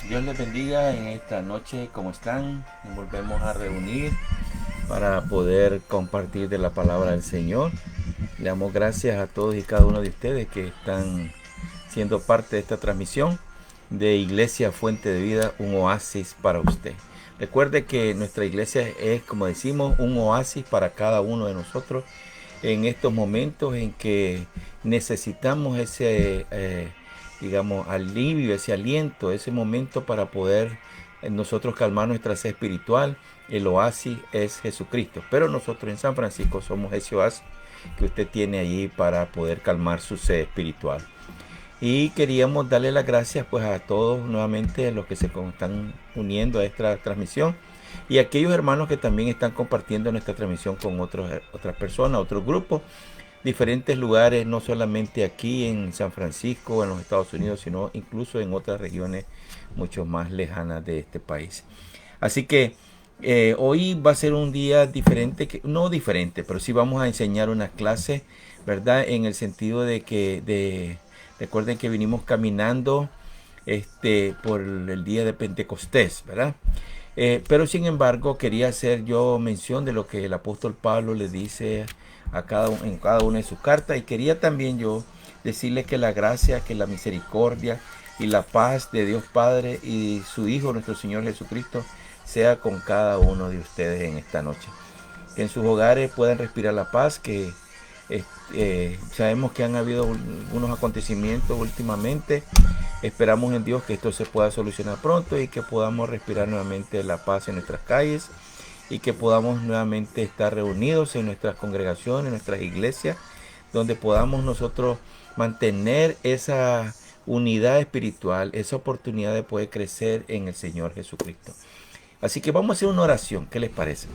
Dios les bendiga en esta noche, ¿cómo están? Nos volvemos a reunir para poder compartir de la palabra del Señor. Le damos gracias a todos y cada uno de ustedes que están siendo parte de esta transmisión de Iglesia Fuente de Vida, un oasis para usted. Recuerde que nuestra iglesia es, como decimos, un oasis para cada uno de nosotros en estos momentos en que necesitamos ese, digamos, alivio, ese aliento, ese momento para poder nosotros calmar nuestra sed espiritual. El oasis es Jesucristo, pero nosotros en San Francisco somos ese oasis que usted tiene allí para poder calmar su sed espiritual. Y queríamos darle las gracias pues a todos nuevamente los que se están uniendo a esta transmisión y a aquellos hermanos que también están compartiendo nuestra transmisión con otras personas, otros grupos, diferentes lugares, no solamente aquí en San Francisco, en los Estados Unidos, sino incluso en otras regiones mucho más lejanas de este país. Así que hoy va a ser un día diferente, no diferente, pero sí vamos a enseñar una clase, ¿verdad? En el sentido de que recuerden que vinimos caminando por el día de Pentecostés, ¿verdad? Pero sin embargo quería hacer yo mención de lo que el apóstol Pablo le dice en cada una de sus cartas, y quería también yo decirle que la gracia, que la misericordia y la paz de Dios Padre y su Hijo nuestro Señor Jesucristo sea con cada uno de ustedes en esta noche. Que en sus hogares puedan respirar la paz, que sabemos que han habido algunos acontecimientos últimamente. Esperamos en Dios que esto se pueda solucionar pronto y que podamos respirar nuevamente la paz en nuestras calles y que podamos nuevamente estar reunidos en nuestras congregaciones, en nuestras iglesias, donde podamos nosotros mantener esa unidad espiritual, esa oportunidad de poder crecer en el Señor Jesucristo. Así que vamos a hacer una oración. ¿Qué les parece?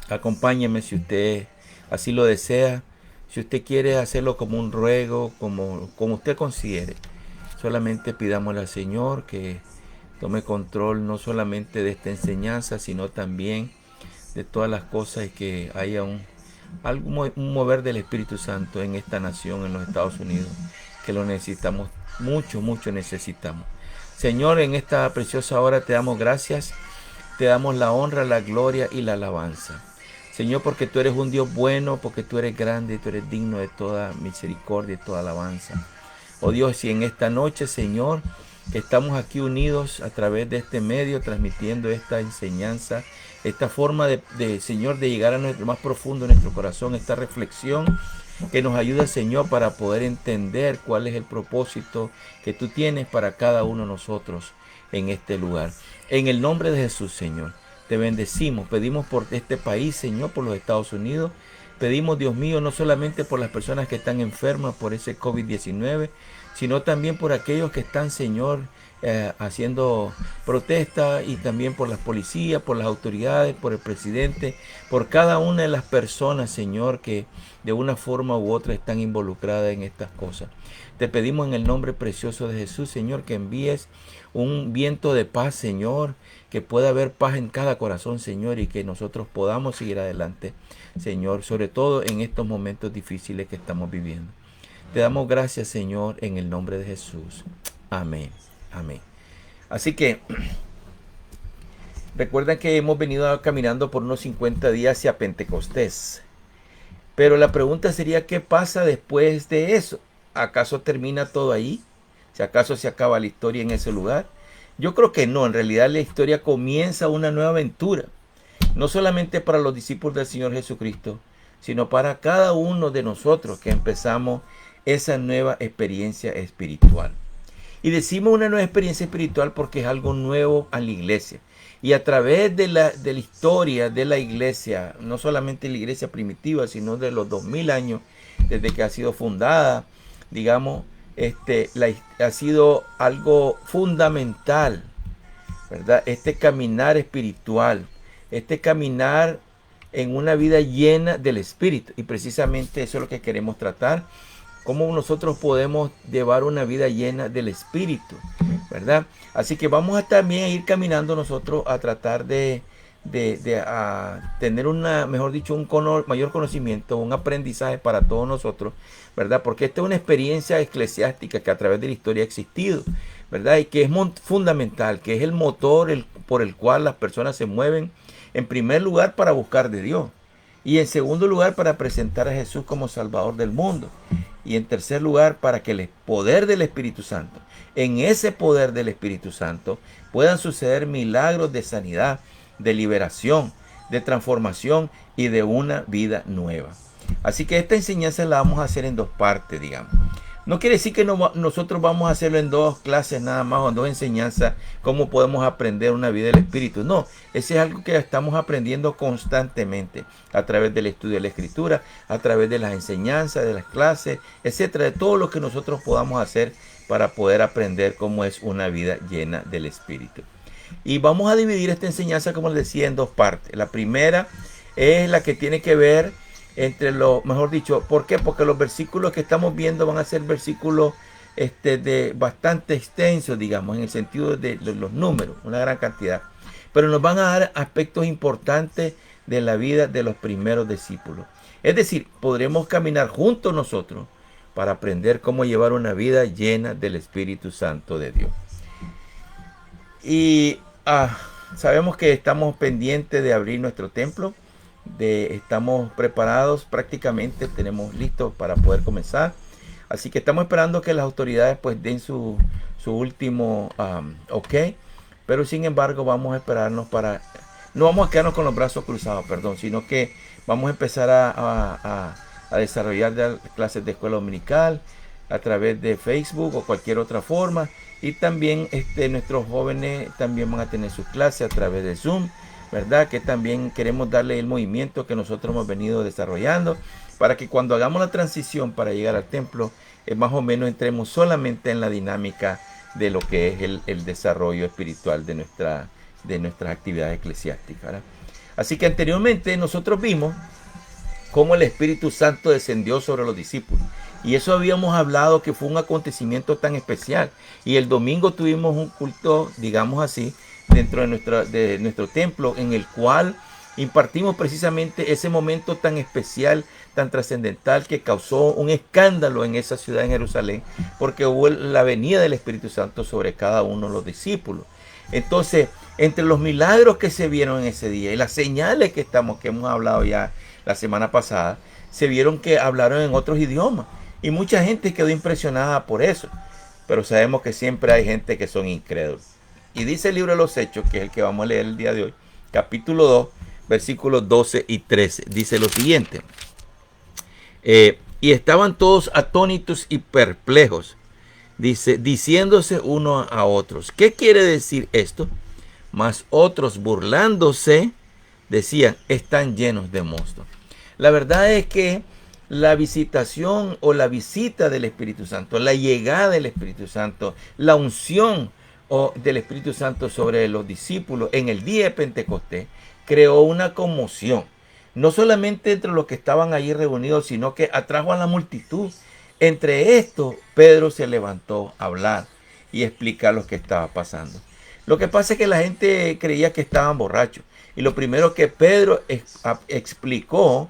Acompáñeme si usted así lo desea. Si usted quiere hacerlo como un ruego, como usted considere, solamente pidámosle al Señor que tome control no solamente de esta enseñanza, sino también de todas las cosas, y que haya un mover del Espíritu Santo en esta nación, en los Estados Unidos, que lo necesitamos, mucho, mucho necesitamos. Señor, en esta preciosa hora te damos gracias, te damos la honra, la gloria y la alabanza. Señor, porque tú eres un Dios bueno, porque tú eres grande y tú eres digno de toda misericordia y toda alabanza. Oh Dios, y en esta noche, Señor, que estamos aquí unidos a través de este medio, transmitiendo esta enseñanza, esta forma Señor, de llegar a lo más profundo de nuestro corazón, esta reflexión que nos ayuda, Señor, para poder entender cuál es el propósito que tú tienes para cada uno de nosotros en este lugar. En el nombre de Jesús, Señor, te bendecimos, pedimos por este país, Señor, por los Estados Unidos. Pedimos, Dios mío, no solamente por las personas que están enfermas por ese COVID-19, sino también por aquellos que están, Señor, haciendo protesta, y también por las policías, por las autoridades, por el presidente, por cada una de las personas, Señor, que de una forma u otra están involucradas en estas cosas. Te pedimos en el nombre precioso de Jesús, Señor, que envíes un viento de paz, Señor, que pueda haber paz en cada corazón, Señor, y que nosotros podamos seguir adelante, Señor, sobre todo en estos momentos difíciles que estamos viviendo. Te damos gracias, Señor, en el nombre de Jesús. Amén. Amén. Así que recuerden que hemos venido caminando por unos 50 días hacia Pentecostés. Pero la pregunta sería, ¿qué pasa después de eso? ¿Acaso termina todo ahí? ¿Si acaso se acaba la historia en ese lugar? Yo creo que no. En realidad la historia comienza una nueva aventura. No solamente para los discípulos del Señor Jesucristo, sino para cada uno de nosotros que empezamos esa nueva experiencia espiritual. Y decimos una nueva experiencia espiritual porque es algo nuevo a la iglesia. Y a través de la historia de la iglesia, no solamente la iglesia primitiva, sino de los 2000 años desde que ha sido fundada, digamos, ha sido algo fundamental, ¿verdad? Este caminar espiritual, este caminar en una vida llena del Espíritu. Y precisamente eso es lo que queremos tratar. Cómo nosotros podemos llevar una vida llena del Espíritu, ¿verdad? Así que vamos a también ir caminando nosotros a tratar de tener mejor dicho, un mayor conocimiento, un aprendizaje para todos nosotros, ¿verdad? Porque esta es una experiencia eclesiástica que a través de la historia ha existido, ¿verdad? Y que es fundamental, que es el motor por el cual las personas se mueven, en primer lugar para buscar de Dios, y en segundo lugar para presentar a Jesús como Salvador del mundo, y en tercer lugar para que el poder del Espíritu Santo, en ese poder del Espíritu Santo, puedan suceder milagros de sanidad, de liberación, de transformación y de una vida nueva. Así que esta enseñanza la vamos a hacer en dos partes, digamos. No quiere decir que nosotros vamos a hacerlo en dos clases nada más o en dos enseñanzas, cómo podemos aprender una vida del Espíritu. No, ese es algo que estamos aprendiendo constantemente a través del estudio de la Escritura, a través de las enseñanzas, de las clases, etcétera, de todo lo que nosotros podamos hacer para poder aprender cómo es una vida llena del Espíritu. Y vamos a dividir esta enseñanza, como les decía, en dos partes. La primera es la que tiene que ver mejor dicho, ¿por qué? Porque los versículos que estamos viendo van a ser versículos de bastante extensos, digamos, en el sentido de los números, una gran cantidad. Pero nos van a dar aspectos importantes de la vida de los primeros discípulos. Es decir, podremos caminar juntos nosotros para aprender cómo llevar una vida llena del Espíritu Santo de Dios. Y sabemos que estamos pendientes de abrir nuestro templo. Estamos preparados prácticamente, tenemos listo para poder comenzar. Así que estamos esperando que las autoridades pues den su último ok. Pero sin embargo vamos a esperarnos no vamos a quedarnos con los brazos cruzados, perdón, sino que vamos a empezar a desarrollar clases de escuela dominical a través de Facebook o cualquier otra forma. Y también nuestros jóvenes también van a tener sus clases a través de Zoom, ¿verdad? Que también queremos darle el movimiento que nosotros hemos venido desarrollando para que cuando hagamos la transición para llegar al templo, más o menos entremos solamente en la dinámica de lo que es el desarrollo espiritual de nuestras actividades eclesiásticas, ¿verdad? Así que anteriormente nosotros vimos cómo el Espíritu Santo descendió sobre los discípulos. Y eso habíamos hablado que fue un acontecimiento tan especial. Y el domingo tuvimos un culto, digamos así, dentro de nuestro templo, en el cual impartimos precisamente ese momento tan especial, tan trascendental, que causó un escándalo en esa ciudad, en Jerusalén, porque hubo la venida del Espíritu Santo sobre cada uno de los discípulos. Entonces, entre los milagros que se vieron en ese día y las señales que hemos hablado ya la semana pasada, se vieron que hablaron en otros idiomas. Y mucha gente quedó impresionada por eso. Pero sabemos que siempre hay gente que son incrédulos. Y dice el libro de los Hechos, que es el que vamos a leer el día de hoy, capítulo 2, versículos 12 y 13. Dice lo siguiente. Y estaban todos atónitos y perplejos, dice, diciéndose unos a otros, ¿qué quiere decir esto? Mas otros, burlándose, decían, están llenos de mosto. La verdad es que la visitación o la visita del Espíritu Santo, la llegada del Espíritu Santo, la unción del Espíritu Santo sobre los discípulos en el día de Pentecostés creó una conmoción, no solamente entre los que estaban allí reunidos, sino que atrajo a la multitud. Entre estos, Pedro se levantó a hablar y explicar lo que estaba pasando. Lo que pasa es que la gente creía que estaban borrachos, y lo primero que Pedro explicó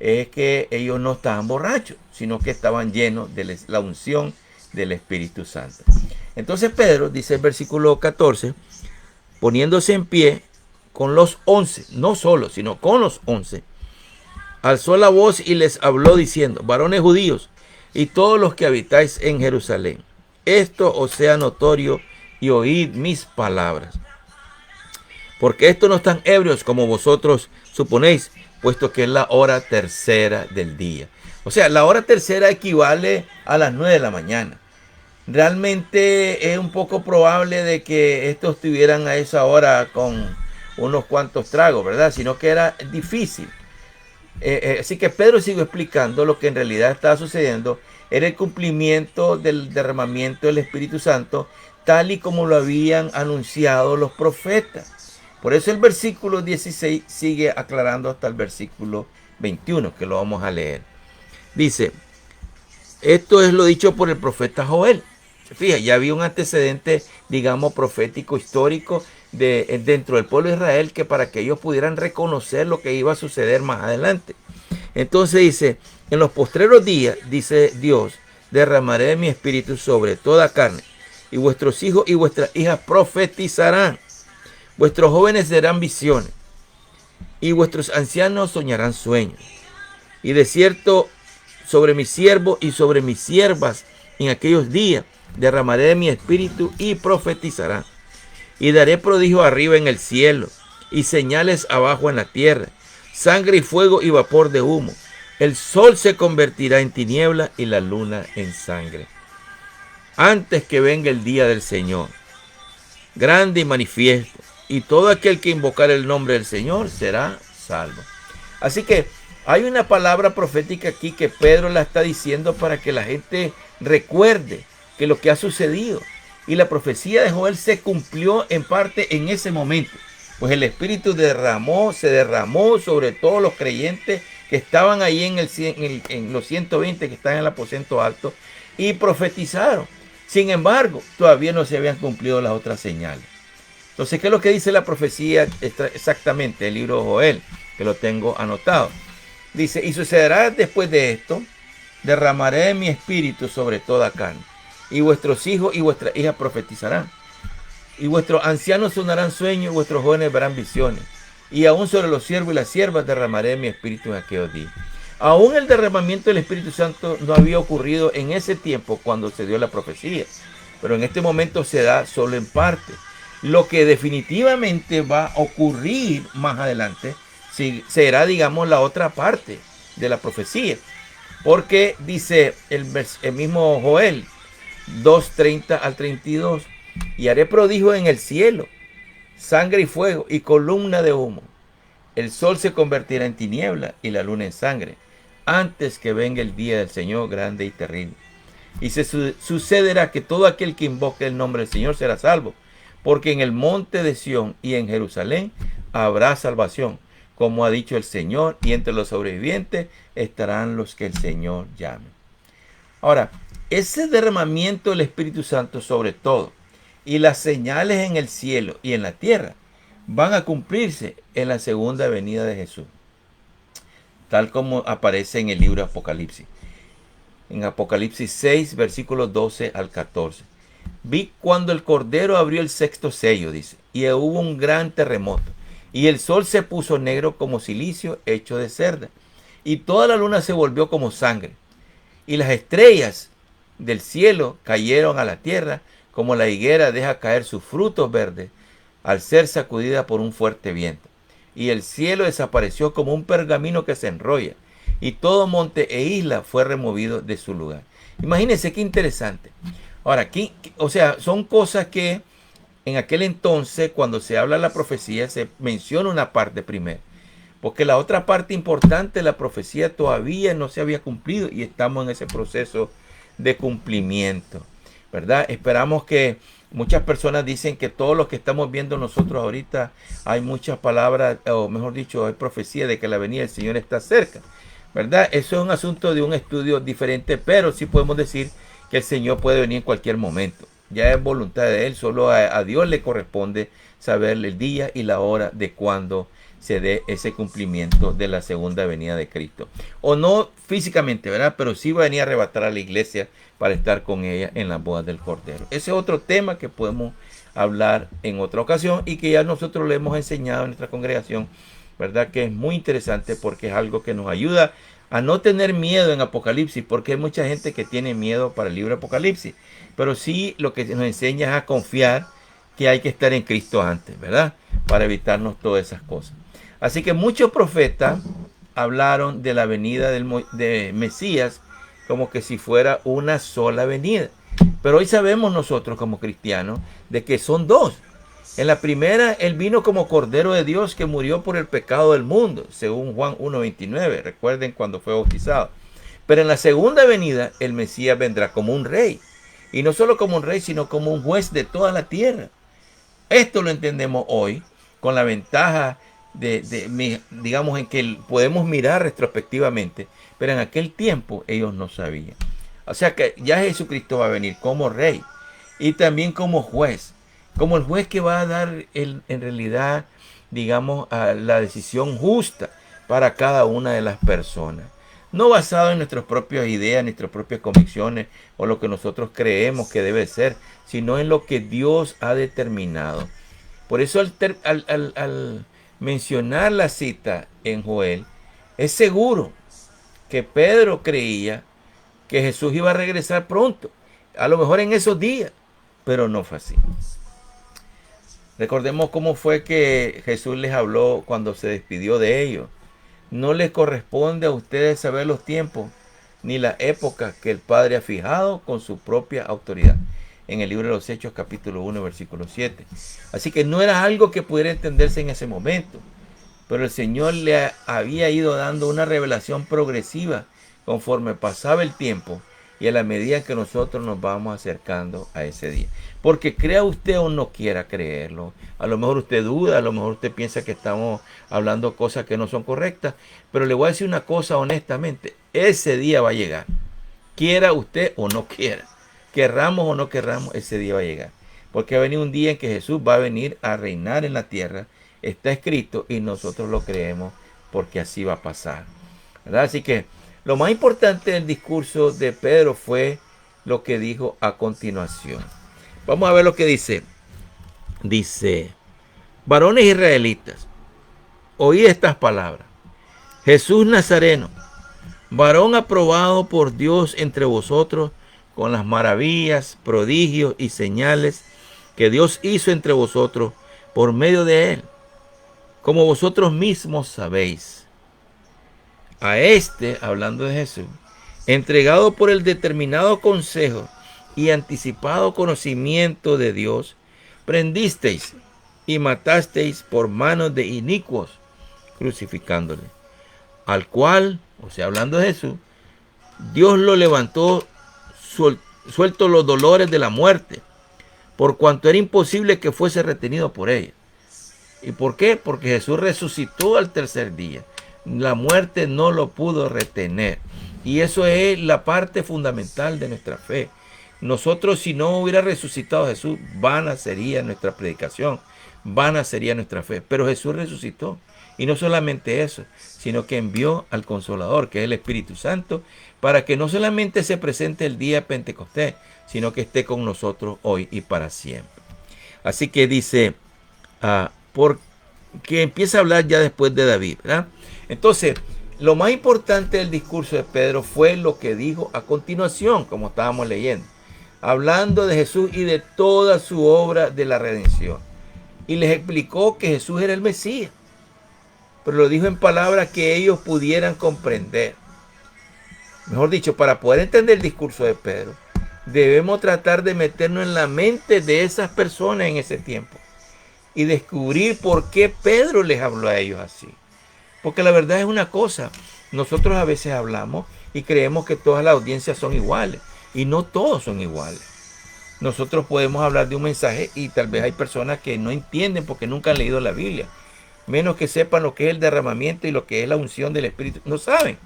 es que ellos no estaban borrachos, sino que estaban llenos de la unción del Espíritu Santo. Entonces Pedro, dice el versículo 14, poniéndose en pie con los 11, no solo, sino con los 11, alzó la voz y les habló diciendo, varones judíos y todos los que habitáis en Jerusalén, esto os sea notorio y oíd mis palabras. Porque estos no están ebrios como vosotros suponéis, puesto que es la hora tercera del día. O sea, la hora tercera equivale a las 9 de la mañana. Realmente es un poco probable de que estos estuvieran a esa hora con unos cuantos tragos, ¿verdad? Sino que era difícil. Así que Pedro siguió explicando lo que en realidad estaba sucediendo. Era el cumplimiento del derramamiento del Espíritu Santo, tal y como lo habían anunciado los profetas. Por eso el versículo 16 sigue aclarando hasta el versículo 21, que lo vamos a leer. Dice, esto es lo dicho por el profeta Joel. Fíjate, ya había un antecedente, digamos, profético, histórico, dentro del pueblo de Israel, que para que ellos pudieran reconocer lo que iba a suceder más adelante. Entonces dice, en los postreros días, dice Dios, derramaré mi espíritu sobre toda carne, y vuestros hijos y vuestras hijas profetizarán. Vuestros jóvenes verán visiones, y vuestros ancianos soñarán sueños. Y de cierto, sobre mis siervos y sobre mis siervas en aquellos días derramaré de mi espíritu y profetizarán. Y daré prodigio arriba en el cielo y señales abajo en la tierra, sangre y fuego y vapor de humo. El sol se convertirá en tiniebla y la luna en sangre, antes que venga el día del Señor, grande y manifiesto, y todo aquel que invocar el nombre del Señor será salvo. Así que hay una palabra profética aquí que Pedro la está diciendo para que la gente recuerde que lo que ha sucedido. Y la profecía de Joel se cumplió en parte en ese momento. Pues el Espíritu se derramó sobre todos los creyentes que estaban ahí en los 120 que están en el aposento alto y profetizaron. Sin embargo, todavía no se habían cumplido las otras señales. Entonces, ¿qué es lo que dice la profecía exactamente? El libro de Joel, que lo tengo anotado. Dice, y sucederá después de esto, derramaré mi espíritu sobre toda carne, y vuestros hijos y vuestras hijas profetizarán, y vuestros ancianos sonarán sueños, y vuestros jóvenes verán visiones, y aún sobre los siervos y las siervas derramaré mi espíritu en aquellos días. Aún el derramamiento del Espíritu Santo no había ocurrido en ese tiempo cuando se dio la profecía, pero en este momento se da solo en parte. Lo que definitivamente va a ocurrir más adelante será, digamos, la otra parte de la profecía. Porque dice el mismo Joel 2:30 al 32, y haré prodigio en el cielo, sangre y fuego y columna de humo. El sol se convertirá en tiniebla y la luna en sangre, antes que venga el día del Señor grande y terrible. Y sucederá que todo aquel que invoque el nombre del Señor será salvo, porque en el monte de Sión y en Jerusalén habrá salvación, como ha dicho el Señor, y entre los sobrevivientes estarán los que el Señor llame. Ahora, ese derramamiento del Espíritu Santo sobre todo, y las señales en el cielo y en la tierra, van a cumplirse en la segunda venida de Jesús, tal como aparece en el libro de Apocalipsis. En Apocalipsis 6, versículos 12 al 14. Vi cuando el Cordero abrió el sexto sello, dice, y hubo un gran terremoto, y el sol se puso negro como cilicio hecho de cerda, y toda la luna se volvió como sangre, y las estrellas del cielo cayeron a la tierra, como la higuera deja caer sus frutos verdes al ser sacudida por un fuerte viento. Y el cielo desapareció como un pergamino que se enrolla, y todo monte e isla fue removido de su lugar. Imagínense qué interesante. Ahora, aquí, o sea, son cosas que en aquel entonces, cuando se habla de la profecía, se menciona una parte primero, porque la otra parte importante de la profecía todavía no se había cumplido y estamos en ese proceso de cumplimiento, ¿verdad? Esperamos que muchas personas dicen que todo lo que estamos viendo nosotros ahorita, hay muchas palabras, o mejor dicho, hay profecía de que la venida del Señor está cerca, ¿verdad? Eso es un asunto de un estudio diferente, pero sí podemos decir que el Señor puede venir en cualquier momento. Ya es voluntad de Él, solo a Dios le corresponde saber el día y la hora de cuando se dé ese cumplimiento de la segunda venida de Cristo. O no físicamente, ¿verdad? Pero sí va a venir a arrebatar a la iglesia para estar con ella en las bodas del Cordero. Ese es otro tema que podemos hablar en otra ocasión y que ya nosotros le hemos enseñado en nuestra congregación, ¿verdad? Que es muy interesante porque es algo que nos ayuda a no tener miedo en Apocalipsis, porque hay mucha gente que tiene miedo para el libro de Apocalipsis, pero sí lo que nos enseña es a confiar que hay que estar en Cristo antes, ¿verdad? Para evitarnos todas esas cosas. Así que muchos profetas hablaron de la venida de Mesías como que si fuera una sola venida. Pero hoy sabemos nosotros como cristianos de que son dos. En la primera, Él vino como Cordero de Dios que murió por el pecado del mundo, según Juan 1:29. Recuerden cuando fue bautizado. Pero en la segunda venida, el Mesías vendrá como un rey. Y no solo como un rey, sino como un juez de toda la tierra. Esto lo entendemos hoy con la ventaja digamos, en que podemos mirar retrospectivamente. Pero en aquel tiempo ellos no sabían. O sea que ya Jesucristo va a venir como rey y también como juez. Como el juez que va a dar en realidad, digamos, la decisión justa para cada una de las personas. no basado en nuestras propias ideas, nuestras propias convicciones o lo que nosotros creemos que debe ser, sino en lo que Dios ha determinado. Por eso al mencionar la cita en Joel, es seguro que Pedro creía que Jesús iba a regresar pronto, a lo mejor en esos días, pero no fue así. Recordemos cómo fue que Jesús les habló cuando se despidió de ellos. No les corresponde a ustedes saber los tiempos ni la época que el Padre ha fijado con su propia autoridad. En el libro de los Hechos, capítulo 1, versículo 7. Así que no era algo que pudiera entenderse en ese momento, pero el Señor le había ido dando una revelación progresiva conforme pasaba el tiempo y a la medida que nosotros nos vamos acercando a ese día. Porque crea usted o no quiera creerlo, a lo mejor usted duda, a lo mejor usted piensa que estamos hablando cosas que no son correctas, pero le voy a decir una cosa honestamente, ese día va a llegar, quiera usted o no quiera, querramos o no querramos, ese día va a llegar. Porque va a venir un día en que Jesús va a venir a reinar en la tierra, está escrito y nosotros lo creemos porque así va a pasar, ¿verdad? Así que lo más importante del discurso de Pedro fue lo que dijo a continuación. Vamos a ver lo que dice. Dice, varones israelitas, oí estas palabras. Jesús Nazareno, varón aprobado por Dios entre vosotros con las maravillas, prodigios y señales que Dios hizo entre vosotros por medio de él, como vosotros mismos sabéis. A este, hablando de Jesús, entregado por el determinado consejo y anticipado conocimiento de Dios, prendisteis y matasteis por manos de inicuos, crucificándole. Al cual, o sea, hablando de Jesús, Dios lo levantó suelto los dolores de la muerte, por cuanto era imposible que fuese retenido por ella. ¿Y por qué? Porque Jesús resucitó al tercer día. La muerte no lo pudo retener. Y eso es la parte fundamental de nuestra fe. Nosotros, si no hubiera resucitado Jesús, vana sería nuestra predicación, vana sería nuestra fe. Pero Jesús resucitó. Y no solamente eso, sino que envió al Consolador, que es el Espíritu Santo, para que no solamente se presente el día de Pentecostés, sino que esté con nosotros hoy y para siempre. Así que dice, porque empieza a hablar ya después de David, ¿verdad? Entonces, lo más importante del discurso de Pedro fue lo que dijo a continuación, como estábamos leyendo, hablando de Jesús y de toda su obra de la redención. Y les explicó que Jesús era el Mesías, pero lo dijo en palabras que ellos pudieran comprender. Mejor dicho, para poder entender el discurso de Pedro, debemos tratar de meternos en la mente de esas personas en ese tiempo y descubrir por qué Pedro les habló a ellos así. Porque la verdad es una cosa, nosotros a veces hablamos y creemos que todas las audiencias son iguales, y no todos son iguales. Nosotros podemos hablar de un mensaje y tal vez hay personas que no entienden porque nunca han leído la Biblia, menos que sepan lo que es el derramamiento y lo que es la unción del Espíritu, no saben,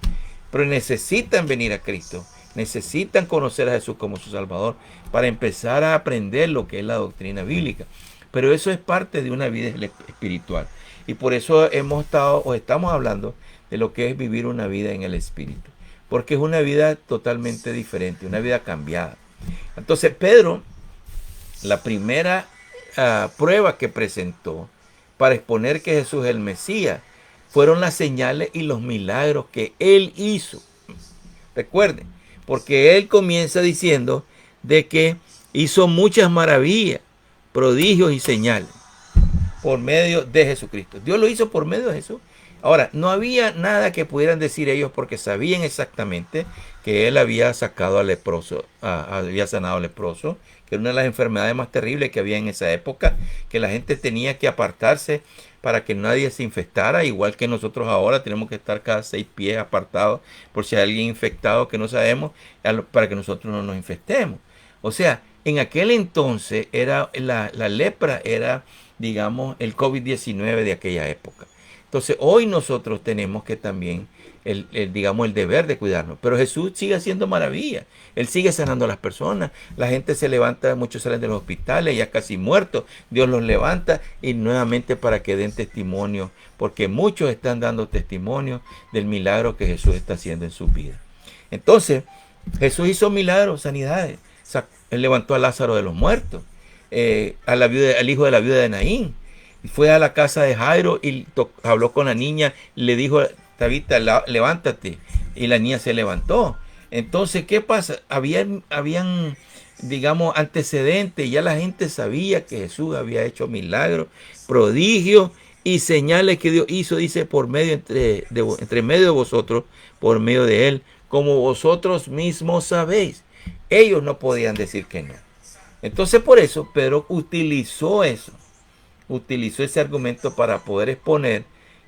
pero necesitan venir a Cristo, necesitan conocer a Jesús como su Salvador para empezar a aprender lo que es la doctrina bíblica. Pero eso es parte de una vida espiritual. Y por eso estamos hablando de lo que es vivir una vida en el Espíritu. Porque es una vida totalmente diferente, una vida cambiada. Entonces Pedro, la primera prueba que presentó para exponer que Jesús es el Mesías, fueron las señales y los milagros que él hizo. Recuerden, porque él comienza diciendo de que hizo muchas maravillas, prodigios y señales por medio de Jesucristo. Dios lo hizo por medio de Jesús. Ahora, no había nada que pudieran decir ellos porque sabían exactamente que él había sacado al leproso, había sanado al leproso, que era una de las enfermedades más terribles que había en esa época, que la gente tenía que apartarse para que nadie se infectara, igual que nosotros ahora tenemos que estar cada 6 pies apartados por si hay alguien infectado que no sabemos, para que nosotros no nos infectemos. O sea, en aquel entonces era la lepra era, digamos, el COVID-19 de aquella época. Entonces, hoy nosotros tenemos que también digamos, el deber de cuidarnos. Pero Jesús sigue haciendo maravillas. Él sigue sanando a las personas. La gente se levanta, muchos salen de los hospitales ya casi muertos. Dios los levanta y nuevamente para que den testimonio, porque muchos están dando testimonio del milagro que Jesús está haciendo en sus vidas. Entonces, Jesús hizo milagros, sanidades. Él levantó a Lázaro de los muertos, al hijo de la viuda de Naín. Fue a la casa de Jairo y habló con la niña, le dijo: Tabita, levántate. Y la niña se levantó. Entonces, ¿qué pasa? Habían, digamos, antecedentes. Ya la gente sabía que Jesús había hecho milagros, prodigios y señales que Dios hizo, dice, por medio entre medio de vosotros, por medio de él, como vosotros mismos sabéis. Ellos no podían decir que no. Entonces, por eso Pedro utilizó ese argumento para poder exponer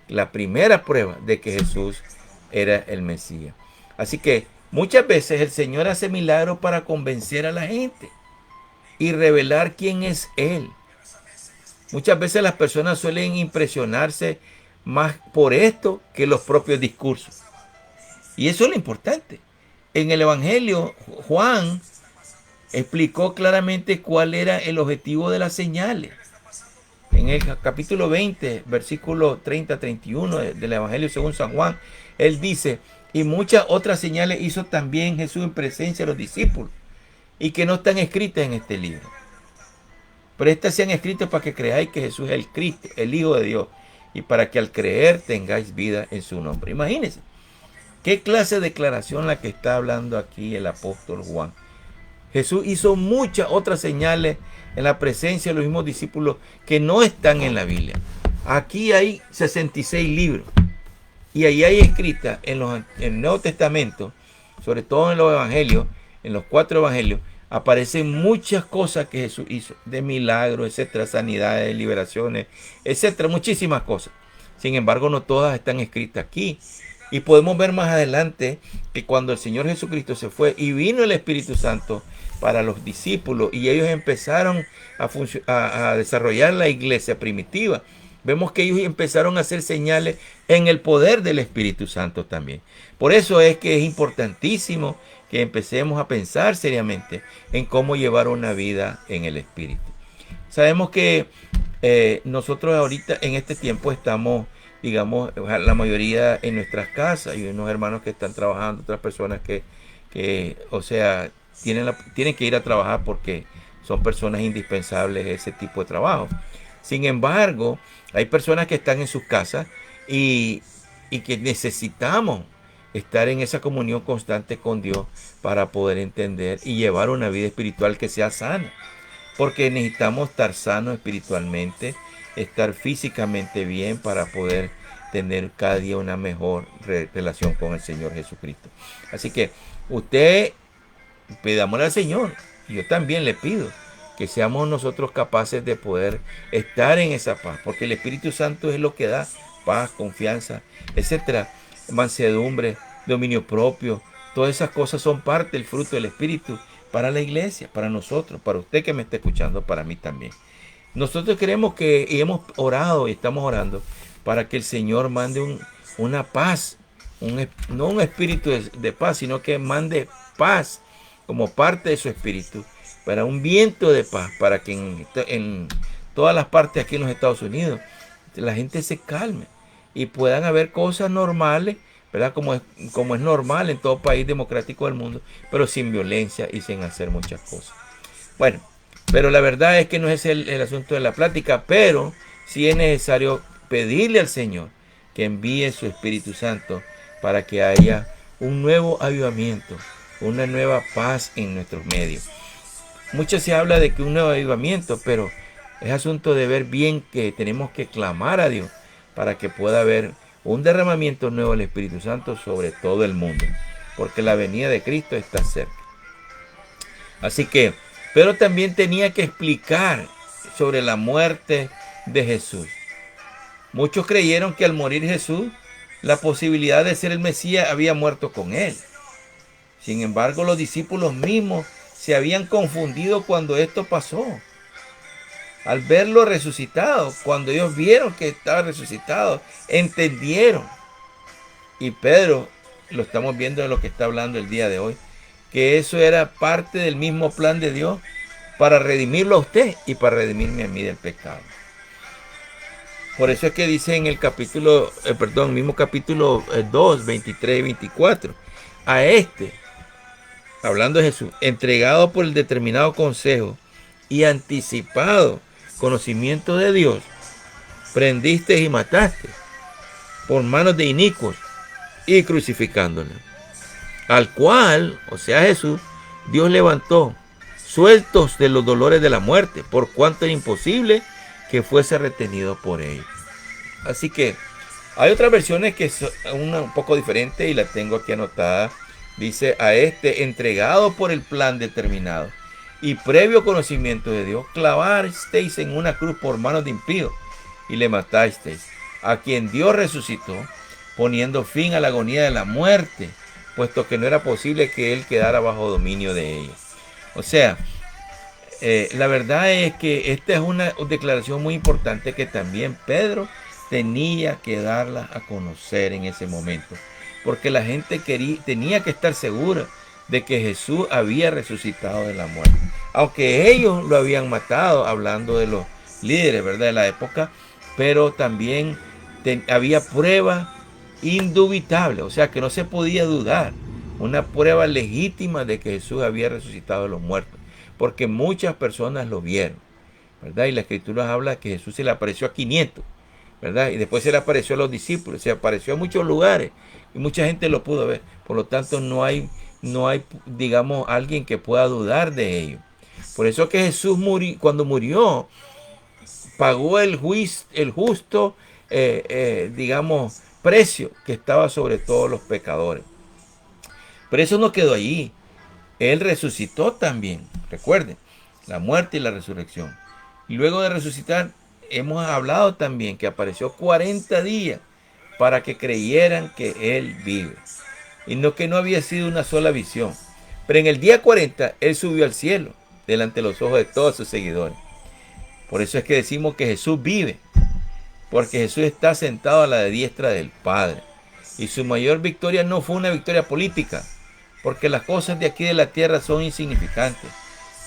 la primera prueba de que Jesús era el Mesías. Así que muchas veces el Señor hace milagros para convencer a la gente y revelar quién es Él. Muchas veces las personas suelen impresionarse más por esto que los propios discursos. Y eso es lo importante. En el Evangelio, Juan explicó claramente cuál era el objetivo de las señales. En el capítulo 20, versículo 30-31 del Evangelio según San Juan, él dice: y muchas otras señales hizo también Jesús en presencia de los discípulos, y que no están escritas en este libro. Pero estas se han escrito para que creáis que Jesús es el Cristo, el Hijo de Dios, y para que al creer tengáis vida en su nombre. Imagínense, qué clase de declaración la que está hablando aquí el apóstol Juan. Jesús hizo muchas otras señales en la presencia de los mismos discípulos que no están en la Biblia. Aquí hay 66 libros. Y ahí hay escritas en el Nuevo Testamento, sobre todo en los evangelios, en los 4 evangelios, aparecen muchas cosas que Jesús hizo, de milagros, etcétera, sanidades, liberaciones, etcétera, muchísimas cosas. Sin embargo, no todas están escritas aquí. Y podemos ver más adelante que cuando el Señor Jesucristo se fue y vino el Espíritu Santo para los discípulos y ellos empezaron a desarrollar la iglesia primitiva, vemos que ellos empezaron a hacer señales en el poder del Espíritu Santo también. Por eso es que es importantísimo que empecemos a pensar seriamente en cómo llevar una vida en el Espíritu. Sabemos que nosotros ahorita en este tiempo estamos, digamos, la mayoría en nuestras casas. Hay unos hermanos que están trabajando, otras personas que o sea, tienen que ir a trabajar porque son personas indispensables ese tipo de trabajo. Sin embargo, hay personas que están en sus casas y que necesitamos estar en esa comunión constante con Dios para poder entender y llevar una vida espiritual que sea sana. Porque necesitamos estar sanos espiritualmente, estar físicamente bien para poder tener cada día una mejor relación con el Señor Jesucristo. Así que usted, pidámosle al Señor, y yo también le pido que seamos nosotros capaces de poder estar en esa paz, porque el Espíritu Santo es lo que da paz, confianza, etcétera, mansedumbre, dominio propio. Todas esas cosas son parte del fruto del Espíritu para la iglesia, para nosotros, para usted que me está escuchando, para mí también. Nosotros queremos y hemos orado y estamos orando para que el Señor mande una paz, no un espíritu de paz, sino que mande paz como parte de su espíritu, para un viento de paz, para que en todas las partes aquí en los Estados Unidos la gente se calme y puedan haber cosas normales, ¿verdad? Como es normal en todo país democrático del mundo, pero sin violencia y sin hacer muchas cosas. Bueno, pero la verdad es que no es el asunto de la plática, pero sí es necesario pedirle al Señor que envíe su Espíritu Santo para que haya un nuevo avivamiento, una nueva paz en nuestros medios. Mucho se habla de que un nuevo avivamiento, pero es asunto de ver bien que tenemos que clamar a Dios para que pueda haber un derramamiento nuevo del Espíritu Santo sobre todo el mundo, porque la venida de Cristo está cerca. Así que Pedro también tenía que explicar sobre la muerte de Jesús. Muchos creyeron que al morir Jesús, la posibilidad de ser el Mesías había muerto con él. Sin embargo, los discípulos mismos se habían confundido cuando esto pasó. Al verlo resucitado, cuando ellos vieron que estaba resucitado, entendieron Y Pedro, lo estamos viendo en lo que está hablando el día de hoy, que eso era parte del mismo plan de Dios para redimirlo a usted y para redimirme a mí del pecado. Por eso es que dice en el capítulo, mismo capítulo 2, 23 y 24, a este, hablando de Jesús, entregado por el determinado consejo y anticipado conocimiento de Dios, prendiste y mataste por manos de inicuos y crucificándole. Al cual, o sea Jesús, Dios levantó, sueltos de los dolores de la muerte, por cuanto era imposible que fuese retenido por ellos. Así que hay otras versiones que son un poco diferentes y la tengo aquí anotada. Dice, a este entregado por el plan determinado y previo conocimiento de Dios, clavasteis en una cruz por manos de impíos y le matasteis, a quien Dios resucitó, poniendo fin a la agonía de la muerte, puesto que no era posible que él quedara bajo dominio de ella. O sea, la verdad es que esta es una declaración muy importante que también Pedro tenía que darla a conocer en ese momento, porque la gente tenía que estar segura de que Jesús había resucitado de la muerte, aunque ellos lo habían matado, hablando de los líderes, ¿verdad?, de la época, pero también había prueba indubitable, o sea que no se podía dudar, una prueba legítima de que Jesús había resucitado de los muertos, porque muchas personas lo vieron, ¿verdad? Y la Escritura habla que Jesús se le apareció a 500, ¿verdad? Y después se le apareció a los discípulos, se apareció a muchos lugares y mucha gente lo pudo ver. Por lo tanto, no hay, digamos, alguien que pueda dudar de ello. Por eso que Jesús cuando murió, pagó el justo, digamos, precio que estaba sobre todos los pecadores. Pero eso no quedó allí. Él resucitó también. Recuerden, la muerte y la resurrección. Y luego de resucitar, hemos hablado también que apareció 40 días para que creyeran que Él vive. Y no que no había sido una sola visión. Pero en el día 40, Él subió al cielo, delante de los ojos de todos sus seguidores. Por eso es que decimos que Jesús vive. Porque Jesús está sentado a la diestra del Padre. Y su mayor victoria no fue una victoria política, porque las cosas de aquí de la tierra son insignificantes.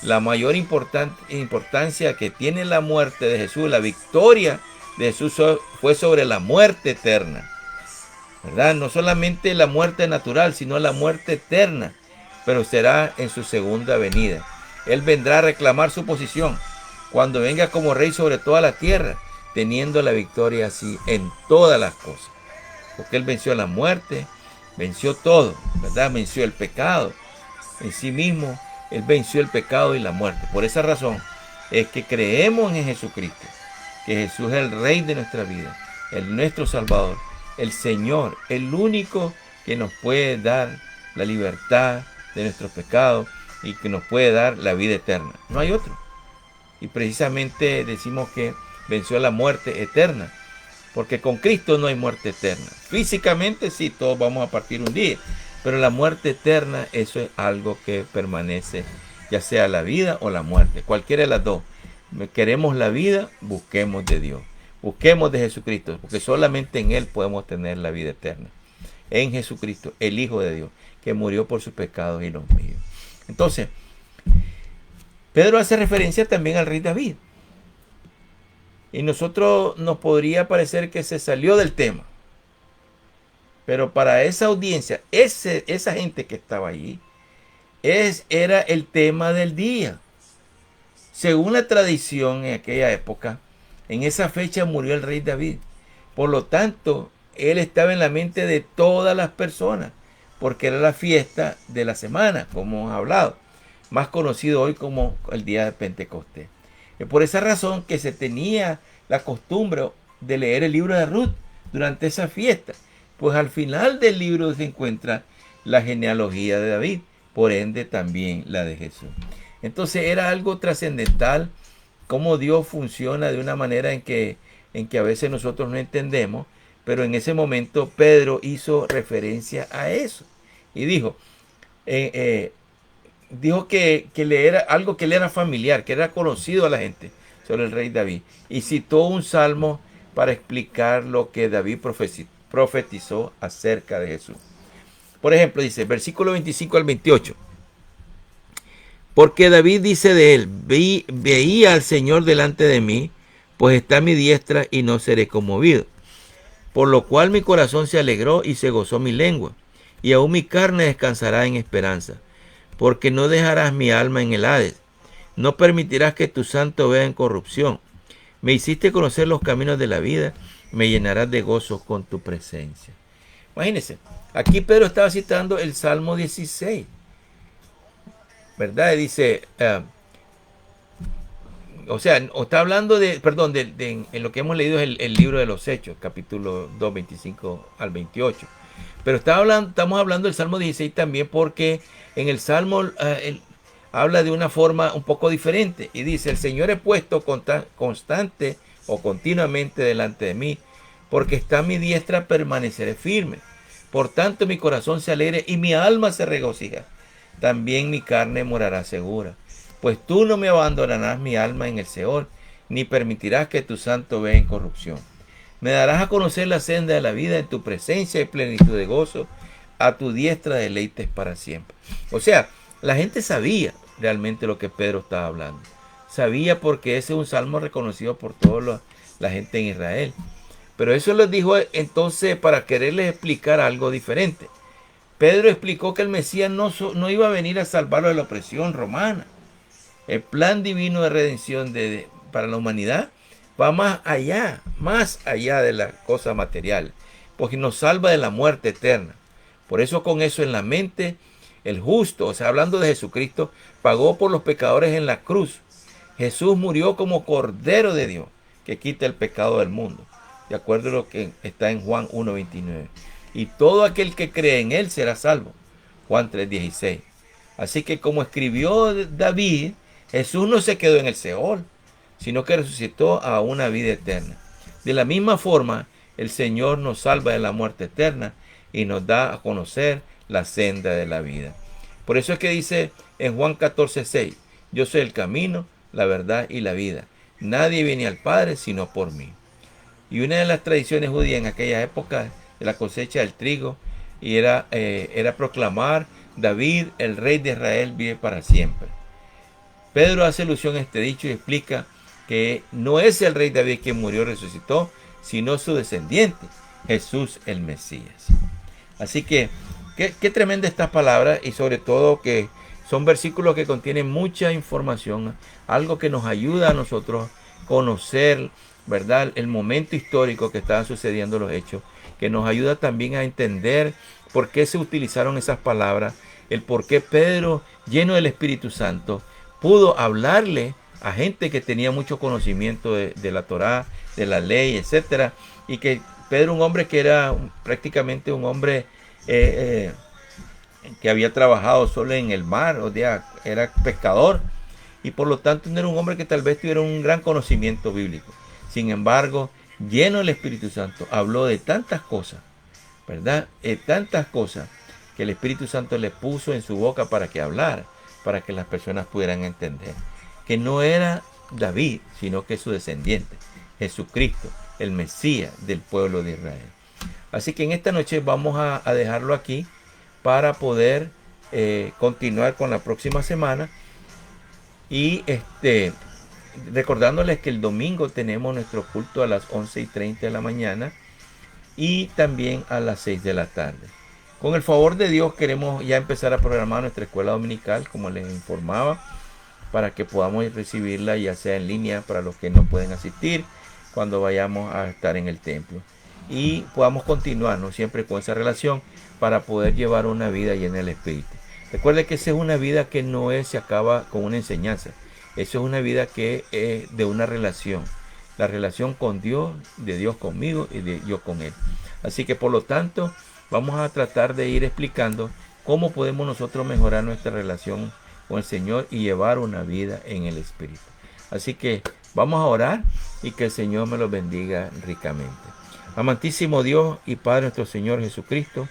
La mayor importancia que tiene la muerte de Jesús, la victoria de Jesús fue sobre la muerte eterna, ¿verdad? No solamente la muerte natural, sino la muerte eterna, pero será en su segunda venida. Él vendrá a reclamar su posición cuando venga como rey sobre toda la tierra, teniendo la victoria así en todas las cosas. Porque Él venció la muerte, venció todo, ¿verdad? Venció el pecado en sí mismo. Él venció el pecado y la muerte. Por esa razón es que creemos en Jesucristo, que Jesús es el Rey de nuestra vida, nuestro Salvador, el Señor, el único que nos puede dar la libertad de nuestros pecados y que nos puede dar la vida eterna. No hay otro. Y precisamente decimos que venció la muerte eterna, porque con Cristo no hay muerte eterna. Físicamente sí, todos vamos a partir un día, pero la muerte eterna, eso es algo que permanece, ya sea la vida o la muerte, cualquiera de las dos. Queremos la vida, busquemos de Dios, busquemos de Jesucristo, porque solamente en Él podemos tener la vida eterna. En Jesucristo, el Hijo de Dios, que murió por sus pecados y los míos. Entonces, Pedro hace referencia también al rey David. Y nosotros nos podría parecer que se salió del tema. Pero para esa audiencia, esa gente que estaba allí, era el tema del día. Según la tradición en aquella época, en esa fecha murió el rey David. Por lo tanto, él estaba en la mente de todas las personas, porque era la fiesta de la semana, como hemos hablado, más conocido hoy como el día de Pentecostés. Es por esa razón que se tenía la costumbre de leer el libro de Ruth durante esa fiesta, pues al final del libro se encuentra la genealogía de David, por ende también la de Jesús. Entonces era algo trascendental cómo Dios funciona de una manera en que a veces nosotros no entendemos, pero en ese momento Pedro hizo referencia a eso y dijo que le era algo que le era familiar, que era conocido a la gente sobre el rey David, y citó un salmo para explicar lo que David profetizó acerca de Jesús. Por ejemplo, dice, versículo 25 al 28. Porque David dice de él, veía al Señor delante de mí, pues está a mi diestra y no seré conmovido. Por lo cual mi corazón se alegró y se gozó mi lengua, y aún mi carne descansará en esperanza. Porque no dejarás mi alma en el Hades, no permitirás que tu santo vea en corrupción. Me hiciste conocer los caminos de la vida, me llenarás de gozo con tu presencia. Imagínense, aquí Pedro estaba citando el Salmo 16, ¿verdad? Dice, está hablando en lo que hemos leído es el libro de los Hechos, capítulo 2, 25 al 28. Pero estamos hablando del Salmo 16 también porque en el Salmo habla de una forma un poco diferente. Y dice, el Señor he puesto constante o continuamente delante de mí, porque está a mi diestra, permaneceré firme. Por tanto mi corazón se alegre y mi alma se regocija. También mi carne morará segura. Pues tú no me abandonarás mi alma en el Seol, ni permitirás que tu santo vea en corrupción. Me darás a conocer la senda de la vida, en tu presencia y plenitud de gozo, a tu diestra deleites para siempre. O sea, la gente sabía realmente lo que Pedro estaba hablando. Sabía porque ese es un salmo reconocido por toda la gente en Israel. Pero eso les dijo entonces para quererles explicar algo diferente. Pedro explicó que el Mesías no iba a venir a salvarlo de la opresión romana. El plan divino de redención para la humanidad va más allá de la cosa material, porque nos salva de la muerte eterna. Por eso, con eso en la mente, el justo, o sea, hablando de Jesucristo, pagó por los pecadores en la cruz. Jesús murió como Cordero de Dios, que quita el pecado del mundo, de acuerdo a lo que está en Juan 1:29. Y todo aquel que cree en él será salvo. Juan 3:16. Así que como escribió David, Jesús no se quedó en el Seol, sino que resucitó a una vida eterna. De la misma forma, el Señor nos salva de la muerte eterna y nos da a conocer la senda de la vida. Por eso es que dice en Juan 14:6, yo soy el camino, la verdad y la vida. Nadie viene al Padre sino por mí. Y una de las tradiciones judías en aquella época de la cosecha del trigo y era proclamar, David, el rey de Israel, vive para siempre. Pedro hace alusión a este dicho y explica que no es el rey David quien murió y resucitó, sino su descendiente, Jesús el Mesías. Así que, qué tremenda estas palabras, y sobre todo que son versículos que contienen mucha información, algo que nos ayuda a nosotros a conocer, ¿verdad?, el momento histórico que estaban sucediendo los hechos, que nos ayuda también a entender por qué se utilizaron esas palabras, el por qué Pedro, lleno del Espíritu Santo, pudo hablarle a gente que tenía mucho conocimiento de la Torá, de la ley, etcétera, y que Pedro, un hombre que era prácticamente un hombre que había trabajado solo en el mar, o sea, era pescador, y por lo tanto no era un hombre que tal vez tuviera un gran conocimiento bíblico. Sin embargo, lleno del Espíritu Santo, habló de tantas cosas, ¿verdad? Tantas cosas que el Espíritu Santo le puso en su boca para que hablara, para que las personas pudieran entender que no era David, sino que su descendiente, Jesucristo, el Mesías del pueblo de Israel. Así que en esta noche vamos a dejarlo aquí para poder continuar con la próxima semana, y recordándoles que el domingo tenemos nuestro culto a las 11:30 de la mañana y también a las 6 de la tarde. Con el favor de Dios queremos ya empezar a programar nuestra escuela dominical, como les informaba, para que podamos recibirla ya sea en línea para los que no pueden asistir cuando vayamos a estar en el templo, y podamos continuar, ¿no?, siempre con esa relación para poder llevar una vida llena del Espíritu. Recuerde que esa es una vida que no se acaba con una enseñanza. Eso es una vida que es de una relación. La relación con Dios, de Dios conmigo y de yo con Él. Así que por lo tanto vamos a tratar de ir explicando cómo podemos nosotros mejorar nuestra relación con el Señor y llevar una vida en el Espíritu. Así que vamos a orar y que el Señor me los bendiga ricamente. Amantísimo Dios y Padre nuestro Señor Jesucristo,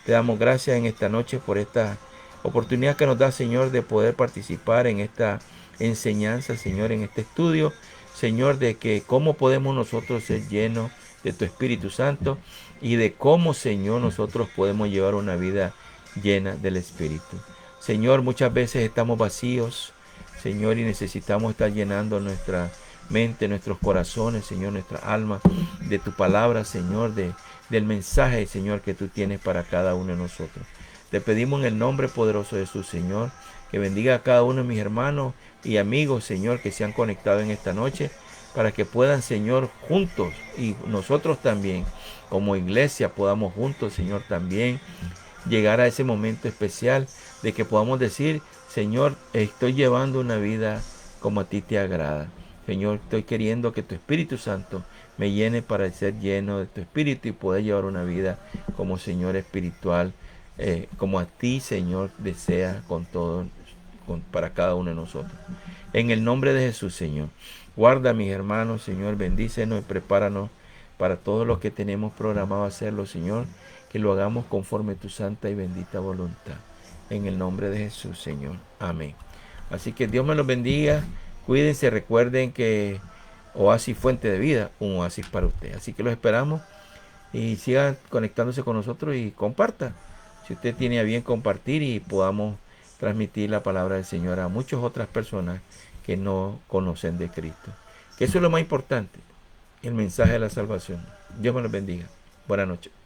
te damos gracias en esta noche por esta oportunidad que nos da, Señor, de poder participar en esta enseñanza, Señor, en este estudio, Señor, de que cómo podemos nosotros ser llenos de tu Espíritu Santo y de cómo, Señor, nosotros podemos llevar una vida llena del Espíritu. Señor, muchas veces estamos vacíos, Señor, y necesitamos estar llenando nuestra mente, nuestros corazones, Señor, nuestra alma, de tu palabra, Señor, del mensaje, Señor, que tú tienes para cada uno de nosotros. Te pedimos en el nombre poderoso de Jesús, Señor, que bendiga a cada uno de mis hermanos y amigos, Señor, que se han conectado en esta noche, para que puedan, Señor, juntos, y nosotros también, como iglesia, podamos juntos, Señor, también llegar a ese momento especial de que podamos decir, Señor, estoy llevando una vida como a ti te agrada. Señor, estoy queriendo que tu Espíritu Santo me llene para ser lleno de tu Espíritu y poder llevar una vida como Señor espiritual, como a ti, Señor, desea con todo, para cada uno de nosotros. En el nombre de Jesús, Señor, guarda a mis hermanos, Señor, bendícenos y prepáranos para todo lo que tenemos programado hacerlo, Señor, que lo hagamos conforme a tu santa y bendita voluntad. En el nombre de Jesús, Señor. Amén. Así que Dios me los bendiga. Cuídense, recuerden que Oasis Fuente de Vida, un oasis para usted. Así que los esperamos y sigan conectándose con nosotros y comparta. Si usted tiene a bien compartir y podamos transmitir la palabra del Señor a muchas otras personas que no conocen de Cristo. Que eso es lo más importante, el mensaje de la salvación. Dios me los bendiga. Buenas noches.